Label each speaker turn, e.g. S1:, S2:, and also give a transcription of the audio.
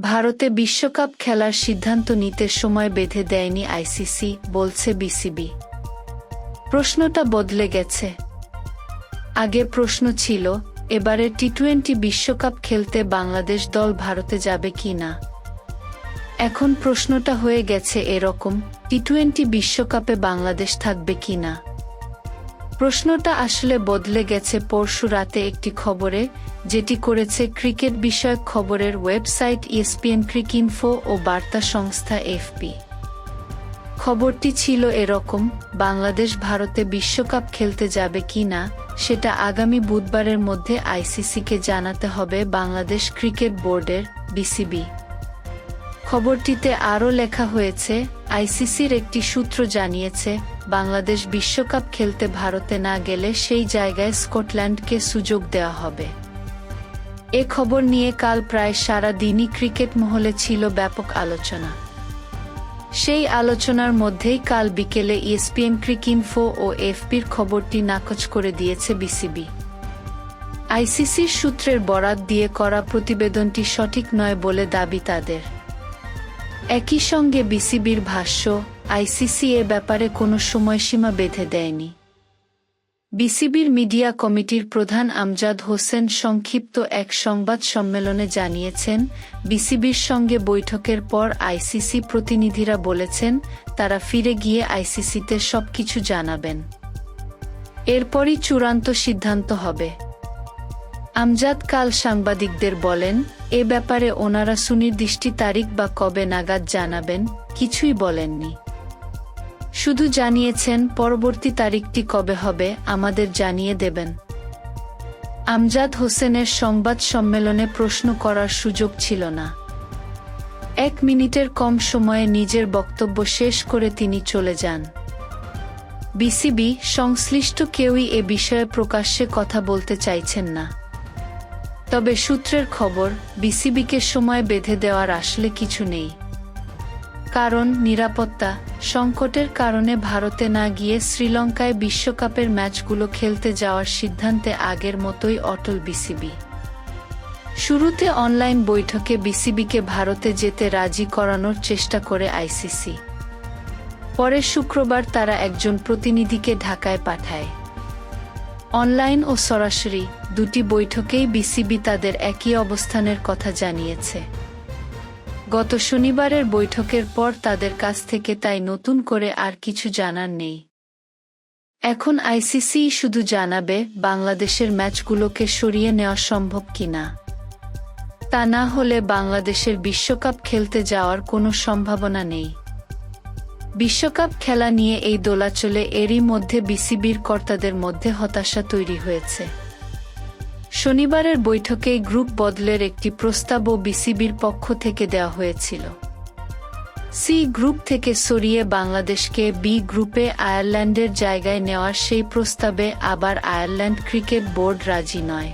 S1: ভারতে বিশ্বকাপ খেলার সিদ্ধান্ত নিতে সময় বেঁধে দেয়নি আইসিসি, বলছে বিসিবি। প্রশ্নটা বদলে গেছে। আগে প্রশ্ন ছিল, এবারে টি-20 বিশ্বকাপ খেলতে বাংলাদেশ দল ভারতে যাবে কি না। এখন প্রশ্নটা হয়ে গেছে এরকম, টি-20 বিশ্বকাপে বাংলাদেশ থাকবে কি না। প্রশ্নটা আসলে বদলে গেছে পরশু রাতে একটি খবরে, যেটি করেছে ক্রিকেট বিষয়ক খবরের ওয়েবসাইট ESPN ক্রিকইনফো ও বার্তা সংস্থা এফপি। খবরটি ছিল এরকম, বাংলাদেশ ভারতে বিশ্বকাপ খেলতে যাবে কি না সেটা আগামী বুধবারের মধ্যে আইসিসিকে জানাতে হবে বাংলাদেশ ক্রিকেট বোর্ডের, বিসিবি। খবরটিতে আরও লেখা হয়েছে, আইসিসির একটি সূত্র জানিয়েছে, বাংলাদেশ বিশ্বকাপ খেলতে ভারতে না গেলে সেই জায়গায় স্কটল্যান্ডকে সুযোগ দেওয়া হবে। এ খবর নিয়ে কাল প্রায় সারা দিনই ক্রিকেট মহলে ছিল ব্যাপক আলোচনা। সেই আলোচনার মধ্যেই কাল বিকেলে ESPN ক্রিকইনফো ও এফপির খবরটি নাকচ করে দিয়েছে বিসিবি। আইসিসির সূত্রের বরাত দিয়ে করা প্রতিবেদনটি সঠিক নয় বলে দাবি তাদের। একই সঙ্গে বিসিবির ভাষ্য, আইসিসি এ ব্যাপারে কোনো সময়সীমা বেঁধে দেয়নি। বিসিবির মিডিয়া কমিটির প্রধান আমজাদ হোসেন সংক্ষিপ্ত এক সংবাদ সম্মেলনে জানিয়েছেন, বিসিবির সঙ্গে বৈঠকের পর আইসিসি প্রতিনিধিরা বলেছেন, তারা ফিরে গিয়ে আইসিসিতে সবকিছু জানাবেন। এরপরই চূড়ান্ত সিদ্ধান্ত হবে। আমজাদ কাল সাংবাদিকদের বলেন, এ ব্যাপারে ওনারা সুনির্দিষ্ট তারিখ বা কবে নাগাদ জানাবেন কিছুই বলেননি। শুধু জানিয়েছেন পরবর্তী তারিখটি কবে হবে আমাদের জানিয়ে দেবেন। আমজাদ হোসেনের সংবাদ সম্মেলনে প্রশ্ন করার সুযোগ ছিল না। 1 মিনিটের কম সময়ে নিজের বক্তব্য শেষ করে তিনি চলে যান। বিসিবি সংশ্লিষ্ট কেউই এ বিষয়ে প্রকাশ্যে কথা বলতে চাইছেন না। তবে সূত্রের খবর, বিসিবিকে সময় বেঁধে দেওয়ার আসলে কিছু নেই। কারণ নিরাপত্তা সংকটের কারণে ভারতে না গিয়ে শ্রীলঙ্কায় বিশ্বকাপের ম্যাচগুলো খেলতে যাওয়ার সিদ্ধান্তে আগের মতোই অটল বিসিবি। শুরুতে অনলাইন বৈঠকে বিসিবিকে ভারতে যেতে রাজি করানোর চেষ্টা করে আইসিসি। পরে শুক্রবার তারা একজন প্রতিনিধিকে ঢাকায় পাঠায়। অনলাইন ও সরাসরি দুটি বৈঠকেই বিসিবি তাদের একই অবস্থানের কথা জানিয়েছে। গত শনিবারের বৈঠকের পর তাদের কাছ থেকে তাই নতুন করে আর কিছু জানার নেই। এখন আইসিসি শুধু জানাবে বাংলাদেশের ম্যাচগুলোকে সরিয়ে নেওয়া সম্ভব কিনা। তা না হলে বাংলাদেশের বিশ্বকাপ খেলতে যাওয়ার কোনো সম্ভাবনা নেই। বিশ্বকাপ খেলা নিয়ে এই দোলাচলে এরই মধ্যে বিসিবির কর্তাদের মধ্যে হতাশা তৈরি হয়েছে। শনিবারের বৈঠকেই গ্রুপ বদলের একটি প্রস্তাবও বিসিবির পক্ষ থেকে দেওয়া হয়েছিল। সি গ্রুপ থেকে সরিয়ে বাংলাদেশকে বি গ্রুপে আয়ারল্যান্ডের জায়গায় নেওয়ার সেই প্রস্তাবে আবার আয়ারল্যান্ড ক্রিকেট বোর্ড রাজি নয়।